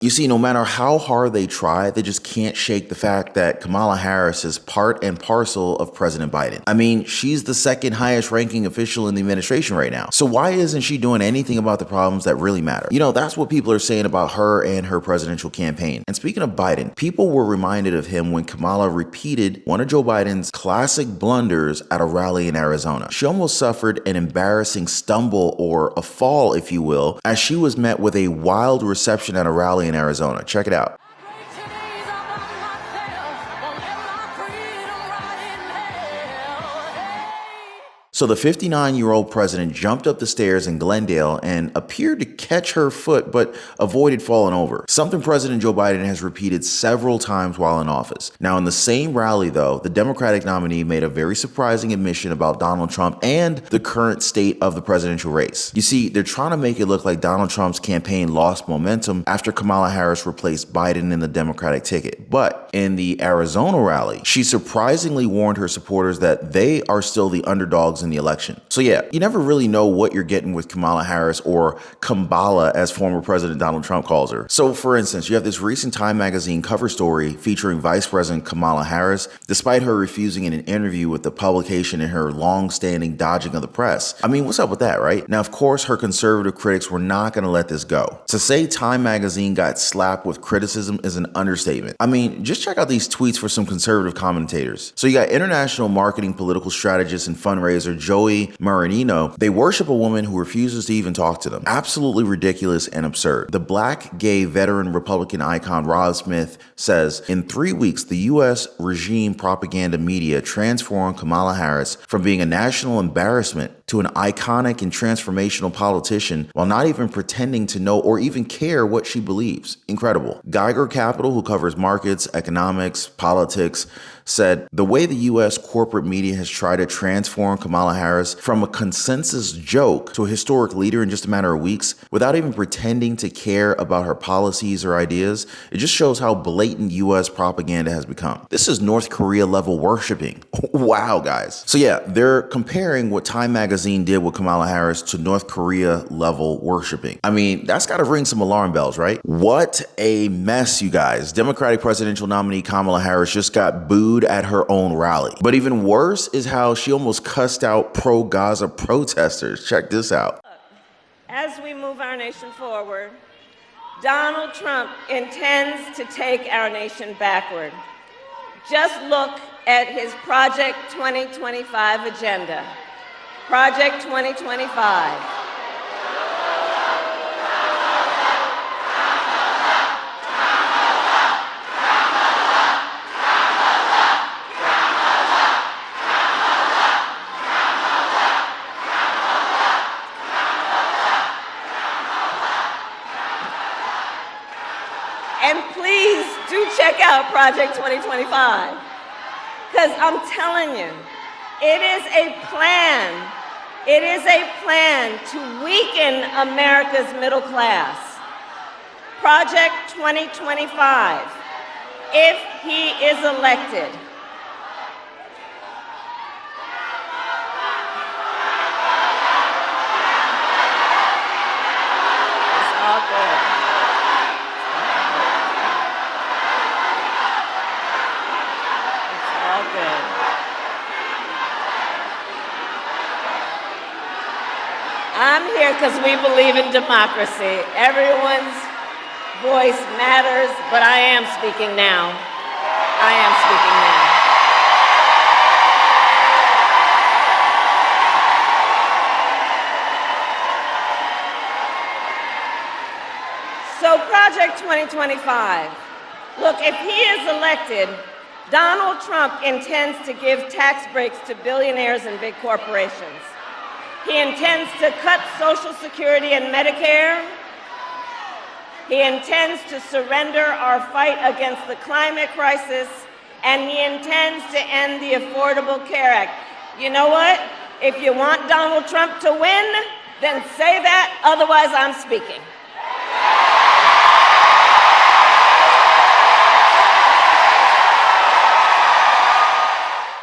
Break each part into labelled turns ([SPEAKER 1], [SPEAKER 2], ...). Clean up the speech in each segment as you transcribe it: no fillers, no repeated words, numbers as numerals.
[SPEAKER 1] You see, no matter how hard they try, they just can't shake the fact that Kamala Harris is part and parcel of President Biden. I mean, she's the second highest ranking official in the administration right now. So why isn't she doing anything about the problems that really matter? You know, that's what people are saying about her and her presidential campaign. And speaking of Biden, people were reminded of him when Kamala repeated one of Joe Biden's classic blunders at a rally in Arizona. She almost suffered an embarrassing stumble, or a fall, if you will, as she was met with a wild reception at a rally in Arizona. Check it out. So the 59-year-old president jumped up the stairs in Glendale and appeared to catch her foot, but avoided falling over, something President Joe Biden has repeated several times while in office. Now, in the same rally, though, the Democratic nominee made a very surprising admission about Donald Trump and the current state of the presidential race. You see, they're trying to make it look like Donald Trump's campaign lost momentum after Kamala Harris replaced Biden in the Democratic ticket. But in the Arizona rally, she surprisingly warned her supporters that they are still the underdogs in the election. So yeah, you never really know what you're getting with Kamala Harris, or Kamala as former President Donald Trump calls her. So for instance, you have this recent Time magazine cover story featuring Vice President Kamala Harris, despite her refusing in an interview with the publication and her long-standing dodging of the press. I mean, what's up with that, right? Now, of course, her conservative critics were not going to let this go. To say Time magazine got slapped with criticism is an understatement. I mean, just check out these tweets for some conservative commentators. So you got international marketing political strategist and fundraiser Joey Marinino. They worship a woman who refuses to even talk to them. Absolutely ridiculous and absurd. The black gay veteran Republican icon Rob Smith says, in 3 weeks, the U.S. regime propaganda media transformed Kamala Harris from being a national embarrassment to an iconic and transformational politician while not even pretending to know or even care what she believes. Incredible. Geiger Capital, who covers markets, economics, politics, said the way the U.S. corporate media has tried to transform Kamala Harris from a consensus joke to a historic leader in just a matter of weeks without even pretending to care about her policies or ideas, it just shows how blatant U.S. propaganda has become. This is North Korea level worshiping. Wow, guys. So yeah, they're comparing what Time magazine did with Kamala Harris to North Korea level worshiping. I mean, that's got to ring some alarm bells, right? What a mess, you guys. Democratic presidential nominee Kamala Harris just got booed at her own rally. But even worse is how she almost cussed out pro-Gaza protesters. Check this out.
[SPEAKER 2] As we move our nation forward, Donald Trump intends to take our nation backward. Just look at his Project 2025 agenda. Project 2025. And please do check out Project 2025, because I'm telling you, it is a plan. It is a plan to weaken America's middle class. Project 2025, if he is elected. It's all good. I'm here because we believe in democracy. Everyone's voice matters, but I am speaking now. I am speaking now. So Project 2025. Look, if he is elected, Donald Trump intends to give tax breaks to billionaires and big corporations. He intends to cut Social Security and Medicare. He intends to surrender our fight against the climate crisis, and he intends to end the Affordable Care Act. You know what? If you want Donald Trump to win, then say that, otherwise I'm speaking.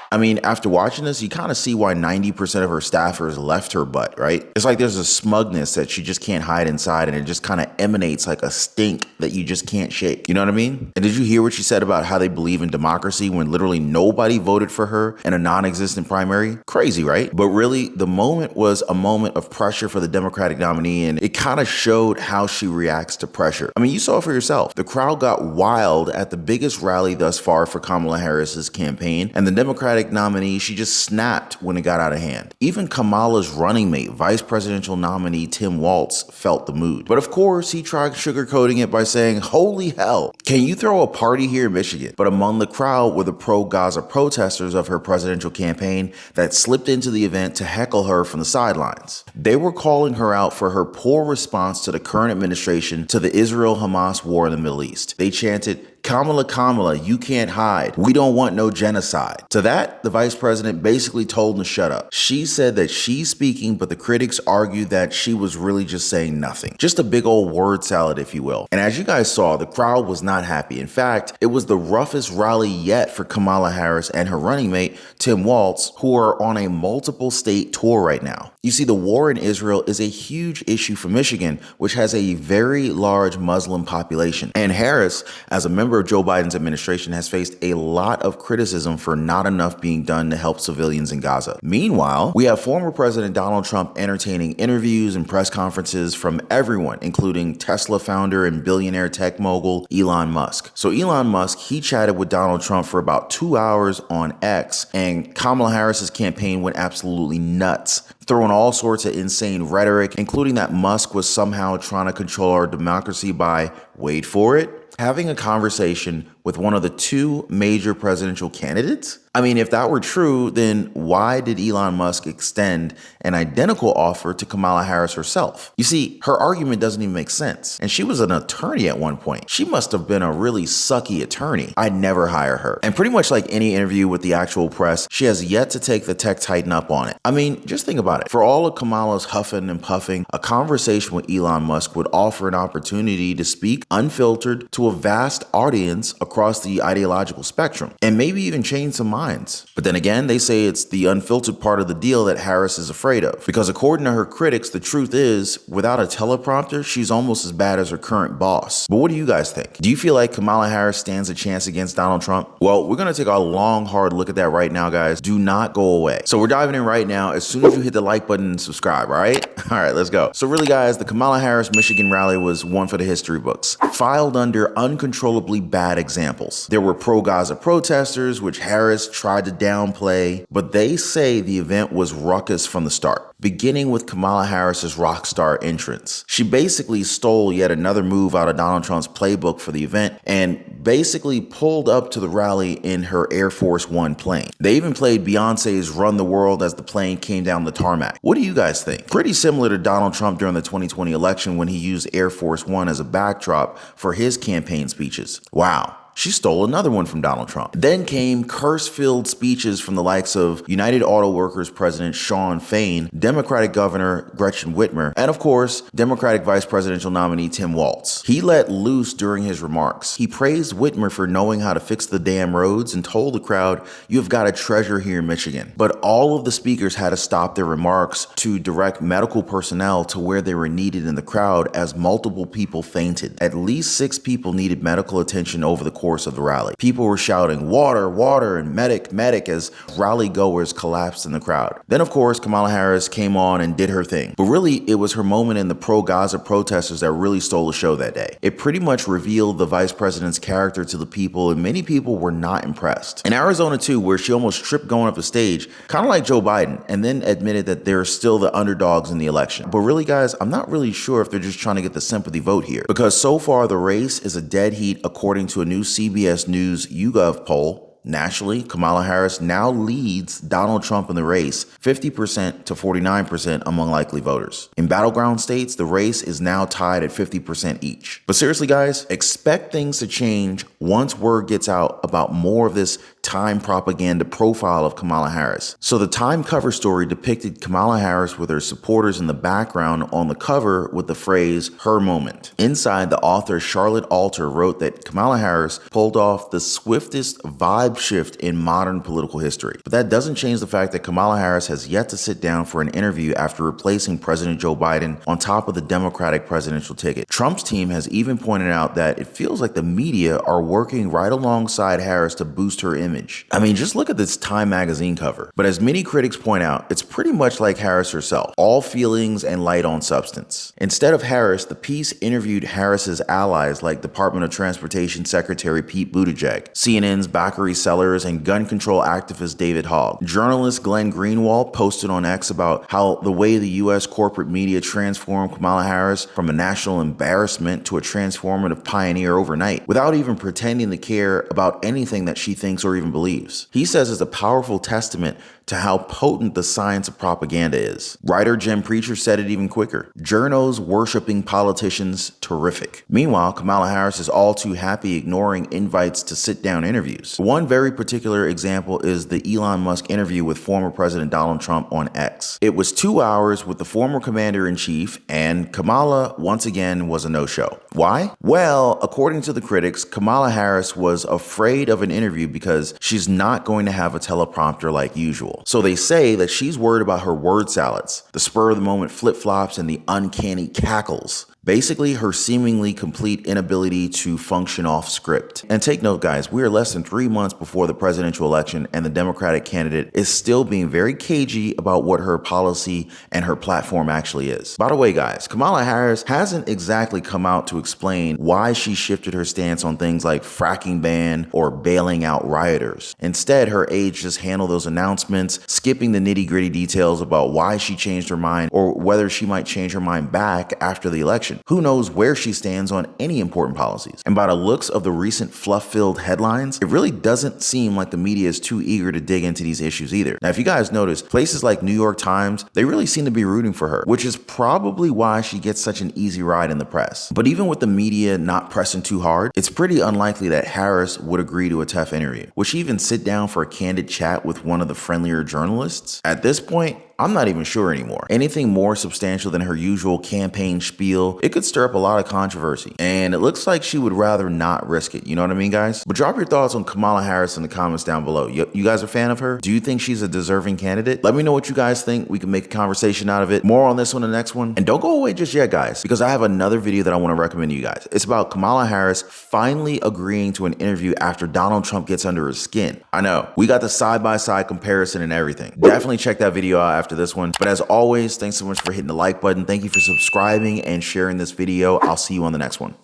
[SPEAKER 1] I I mean, after watching this, you kind of see why 90% of her staffers left her butt, right? It's like there's a smugness that she just can't hide inside, and it just kind of emanates like a stink that you just can't shake. You know what I mean? And did you hear what she said about how they believe in democracy when literally nobody voted for her in a non-existent primary? Crazy, right? But really, the moment was a moment of pressure for the Democratic nominee, and it kind of showed how she reacts to pressure. I mean, you saw it for yourself. The crowd got wild at the biggest rally thus far for Kamala Harris's campaign, and the Democratic nominee, she just snapped when it got out of hand. Even Kamala's running mate, vice presidential nominee Tim Waltz, felt the mood. But of course, he tried sugarcoating it by saying, "Holy hell, can you throw a party here in Michigan?" But among the crowd were the pro-Gaza protesters of her presidential campaign that slipped into the event to heckle her from the sidelines. They were calling her out for her poor response to the current administration to the Israel-Hamas war in the Middle East. They chanted, "Kamala, Kamala, you can't hide. We don't want no genocide." To that, the vice president basically told them to shut up. She said that she's speaking, but the critics argued that she was really just saying nothing. Just a big old word salad, if you will. And as you guys saw, the crowd was not happy. In fact, it was the roughest rally yet for Kamala Harris and her running mate, Tim Waltz, who are on a multiple state tour right now. You see, the war in Israel is a huge issue for Michigan, which has a very large Muslim population. And Harris, as a member of Joe Biden's administration, has faced a lot of criticism for not enough being done to help civilians in Gaza. Meanwhile, we have former President Donald Trump entertaining interviews and press conferences from everyone, including Tesla founder and billionaire tech mogul Elon Musk. So Elon Musk, he chatted with Donald Trump for about 2 hours on X, and Kamala Harris's campaign went absolutely nuts, throwing all sorts of insane rhetoric, including that Musk was somehow trying to control our democracy by, wait for it, having a conversation with one of the two major presidential candidates? I mean, if that were true, then why did Elon Musk extend an identical offer to Kamala Harris herself? You see, her argument doesn't even make sense. And she was an attorney at one point. She must have been a really sucky attorney. I'd never hire her. And pretty much like any interview with the actual press, she has yet to take the tech titan up on it. I mean, just think about it. For all of Kamala's huffing and puffing, a conversation with Elon Musk would offer an opportunity to speak unfiltered to a vast audience across the ideological spectrum, and maybe even change some minds. But then again, they say it's the unfiltered part of the deal that Harris is afraid of, because according to her critics, the truth is, without a teleprompter, she's almost as bad as her current boss. But what do you guys think? Do you feel like Kamala Harris stands a chance against Donald Trump? Well, we're going to take a long, hard look at that right now, guys. Do not go away. So we're diving in right now as soon as you hit the like button and subscribe, all right? All right, let's go. So really, guys, the Kamala Harris Michigan rally was one for the history books, filed under uncontrollably bad examples. There were pro-Gaza protesters, which Harris tried to downplay, but they say the event was ruckus from the start, beginning with Kamala Harris's rock star entrance. She basically stole yet another move out of Donald Trump's playbook for the event and basically pulled up to the rally in her Air Force One plane. They even played Beyonce's Run the World as the plane came down the tarmac. What do you guys think? Pretty similar to Donald Trump during the 2020 election when he used Air Force One as a backdrop for his campaign speeches. Wow. She stole another one from Donald Trump. Then came curse-filled speeches from the likes of United Auto Workers President Shawn Fain, Democratic Governor Gretchen Whitmer, and of course, Democratic Vice Presidential nominee Tim Waltz. He let loose during his remarks. He praised Whitmer for knowing how to fix the damn roads and told the crowd, "You have got a treasure here in Michigan." But all of the speakers had to stop their remarks to direct medical personnel to where they were needed in the crowd as multiple people fainted. At least 6 people needed medical attention over the course of the rally. People were shouting, "Water, water," and "Medic, medic," as rally goers collapsed in the crowd. Then, of course, Kamala Harris came on and did her thing. But really, it was her moment in the pro-Gaza protesters that really stole the show that day. It pretty much revealed the vice president's character to the people, and many people were not impressed. In Arizona, too, where she almost tripped going up the stage, kind of like Joe Biden, and then admitted that they're still the underdogs in the election. But really, guys, I'm not really sure if they're just trying to get the sympathy vote here, because so far the race is a dead heat according to a new CBS News YouGov poll. Nationally, Kamala Harris now leads Donald Trump in the race 50% to 49% among likely voters. In battleground states, the race is now tied at 50% each. But seriously, guys, expect things to change once word gets out about more of this Time propaganda profile of Kamala Harris. So the Time cover story depicted Kamala Harris with her supporters in the background on the cover with the phrase, "her moment." Inside, the author Charlotte Alter wrote that Kamala Harris pulled off the swiftest vibe shift in modern political history. But that doesn't change the fact that Kamala Harris has yet to sit down for an interview after replacing President Joe Biden on top of the Democratic presidential ticket. Trump's team has even pointed out that it feels like the media are working right alongside Harris to boost her image. I mean, just look at this Time magazine cover. But as many critics point out, it's pretty much like Harris herself, all feelings and light on substance. Instead of Harris, the piece interviewed Harris's allies like Department of Transportation Secretary Pete Buttigieg, CNN's Zachary Sellers, and gun control activist David Hogg. Journalist Glenn Greenwald posted on X about how the way the U.S. corporate media transformed Kamala Harris from a national embarrassment to a transformative pioneer overnight, without even pretending to care about anything that she thinks or even believes. He says it's a powerful testament to how potent the science of propaganda is. Writer Jen Preacher said it even quicker. Journos worshiping politicians, terrific. Meanwhile, Kamala Harris is all too happy ignoring invites to sit-down interviews. One very particular example is the Elon Musk interview with former President Donald Trump on X. It was 2 hours with the former commander-in-chief, and Kamala, once again, was a no-show. Why? Well, according to the critics, Kamala Harris was afraid of an interview because she's not going to have a teleprompter like usual. So they say that she's worried about her word salads, the spur-of-the-moment flip-flops, and the uncanny cackles. Basically, her seemingly complete inability to function off script. And take note, guys, we are less than 3 months before the presidential election, and the Democratic candidate is still being very cagey about what her policy and her platform actually is. By the way, guys, Kamala Harris hasn't exactly come out to explain why she shifted her stance on things like fracking ban or bailing out rioters. Instead, her aides just handle those announcements, skipping the nitty-gritty details about why she changed her mind or whether she might change her mind back after the election. Who knows where she stands on any important policies? And by the looks of the recent fluff-filled headlines, it really doesn't seem like the media is too eager to dig into these issues either. Now, if you guys notice, places like New York Times, they really seem to be rooting for her, which is probably why she gets such an easy ride in the press. But even with the media not pressing too hard, it's pretty unlikely that Harris would agree to a tough interview. Would she even sit down for a candid chat with one of the friendlier journalists? At this point, I'm not even sure anymore. Anything more substantial than her usual campaign spiel, it could stir up a lot of controversy. And it looks like she would rather not risk it. You know what I mean, guys? But drop your thoughts on Kamala Harris in the comments down below. You guys are a fan of her? Do you think she's a deserving candidate? Let me know what you guys think. We can make a conversation out of it. More on this one, the next one. And don't go away just yet, guys, because I have another video that I want to recommend to you guys. It's about Kamala Harris finally agreeing to an interview after Donald Trump gets under her skin. I know, we got the side-by-side comparison and everything. Definitely check that video out after this one. But as always, thanks so much for hitting the like button. Thank you for subscribing and sharing this video. I'll see you on the next one.